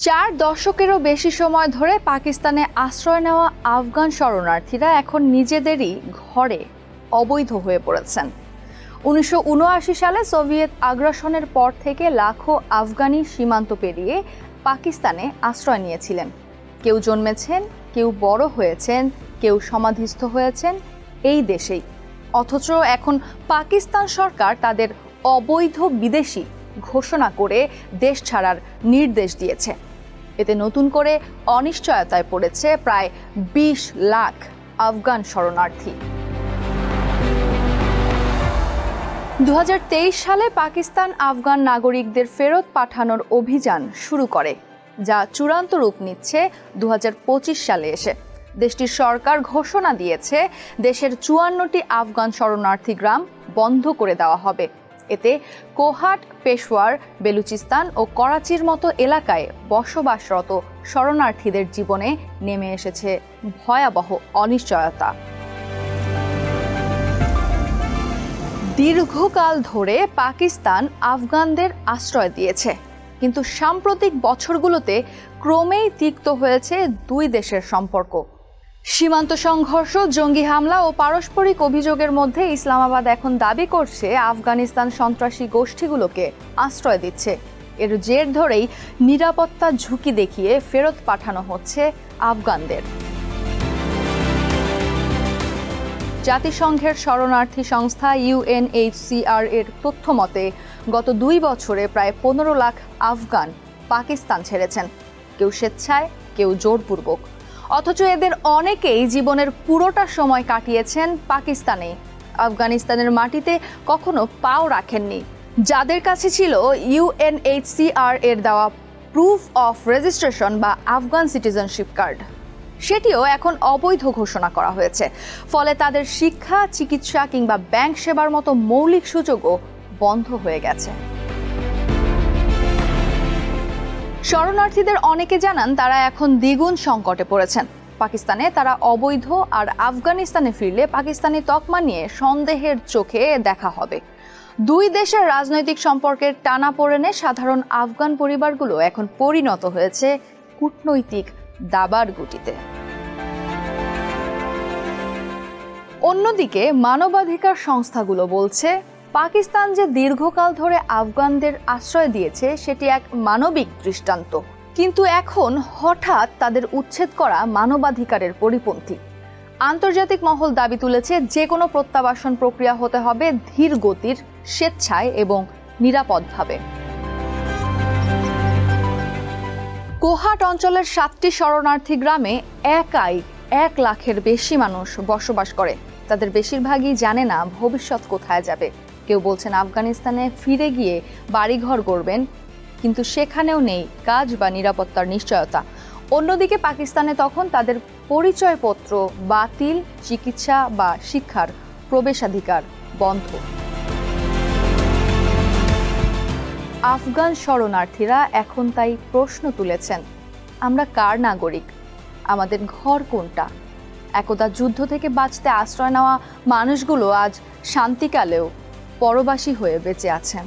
4 দশকেরও বেশি সময় ধরে পাকিস্তানে আশ্রয় নেওয়া আফগান শরণার্থীরা এখন নিজেদেরই ঘরে অবৈধ হয়ে পড়েছেন। 1979 সালে সোভিয়েত আগ্রাসনের পর থেকে লাখো আফগানি সীমান্ত পেরিয়ে পাকিস্তানে আশ্রয় নিয়েছিলেন। কেউ জন্মেছেন, কেউ বড় হয়েছেন, কেউ সমাধিস্থ হয়েছেন এই দেশেই। অথচ এখন পাকিস্তান সরকার তাদের অবৈধ বিদেশি ঘোষণা করে দেশ ছাড়ার নির্দেশ দিয়েছে। এতে নতুন করে অনিশ্চয়তায় পড়েছে প্রায় 20 লাখ আফগান শরণার্থী। 2023 সালে পাকিস্তান আফগান নাগরিকদের ফেরত পাঠানোর অভিযান শুরু করে, যা চূড়ান্ত রূপ নিচ্ছে 2025 সালে এসে। দেশটির সরকার ঘোষণা দিয়েছে দেশের 54টি আফগান শরণার্থী গ্রাম বন্ধ করে দেওয়া হবে। এতে কোহাট, পেশোয়ার, বেলুচিস্তান ও করাচির মতো এলাকায় বসবাসরত শরণার্থীদের জীবনে নেমে এসেছে ভয়াবহ অনিশ্চয়তা। দীর্ঘকাল ধরে পাকিস্তান আফগানদের আশ্রয় দিয়েছে, কিন্তু সাম্প্রতিক বছরগুলোতে ক্রমেই তিক্ত হয়েছে দুই দেশের সম্পর্ক। সীমান্ত সংঘর্ষ, জঙ্গি হামলা ও পারস্পরিক অভিযোগের মধ্যে ইসলামাবাদ এখন দাবি করছে আফগানিস্তান সন্ত্রাসী গোষ্ঠীগুলোকে আশ্রয় দিচ্ছে। এর জের ধরেই নিরাপত্তা ঝুঁকি দেখিয়ে ফেরত পাঠানো হচ্ছে আফগানদের। জাতিসংঘের শরণার্থী সংস্থা UNHCR এর তথ্য মতে গত 2 বছরে প্রায় 15 লাখ আফগান পাকিস্তান ছেড়েছেন, কেউ স্বেচ্ছায়, কেউ জোরপূর্বক। অথচ এদের অনেকেই জীবনের পুরোটা সময় কাটিয়েছেন পাকিস্তানে। আফগানিস্তানের মাটিতে কখনো পাও রাখেননি। যাদের কাছে ছিল UNHCR এর দেওয়া প্রুফ অফ রেজিস্ট্রেশন বা আফগান সিটিজেনশিপ কার্ড, সেটিও এখন অবৈধ ঘোষণা করা হয়েছে। ফলে তাদের শিক্ষা, চিকিৎসা কিংবা ব্যাংক সেবার মতো মৌলিক সুযোগও বন্ধ হয়ে গেছে। শরণার্থীদের অনেকে জানান তারা এখন দ্বিগুণ সংকটে পড়েছেন। পাকিস্তানে তারা অবৈধ, আর আফগানিস্তানে ফিরলে পাকিস্তানি তকমা নিয়ে সন্দেহের চোখে দেখা হবে। দুই দেশের রাজনৈতিক সম্পর্কের টানাপোড়েনে সাধারণ আফগান পরিবারগুলো এখন পরিণত হয়েছে কূটনৈতিক দাবার গুটিতে। অন্যদিকে মানবাধিকার সংস্থাগুলো বলছে পাকিস্তান যে দীর্ঘকাল ধরে আফগানদের আশ্রয় দিয়েছে সেটি এক মানবিক দৃষ্টান্ত, কিন্তু এখন হঠাৎ তাদের উচ্ছেদ করা মানবাধিকারের পরিপন্থী। আন্তর্জাতিক মহল দাবি তুলেছে যে কোনো প্রত্যাবাসন প্রক্রিয়া হতে হবে ধীর গতির, স্বেচ্ছায় এবং নিরাপদভাবে। কোহাট অঞ্চলের 7টি শরণার্থী গ্রামে একাই 1 লাখের বেশি মানুষ বসবাস করে। তাদের বেশিরভাগই জানে না ভবিষ্যৎ কোথায় যাবে। কেউ বলছেন আফগানিস্তানে ফিরে গিয়ে বাড়িঘর গড়বেন, কিন্তু সেখানেও নেই কাজ বা নিরাপত্তার নিশ্চয়তা। অন্যদিকে পাকিস্তানে তখন তাদের পরিচয়পত্র বাতিল, চিকিৎসা বা শিক্ষার প্রবেশাধিকার বন্ধ। আফগান শরণার্থীরা এখন তাই প্রশ্ন তুলেছেন, আমরা কার নাগরিক? আমাদের ঘর কোনটা? একদা যুদ্ধ থেকে বাঁচতে আশ্রয় নেওয়া মানুষগুলো আজ শান্তিকালেও পরবাসী হয়ে বেঁচে আছেন।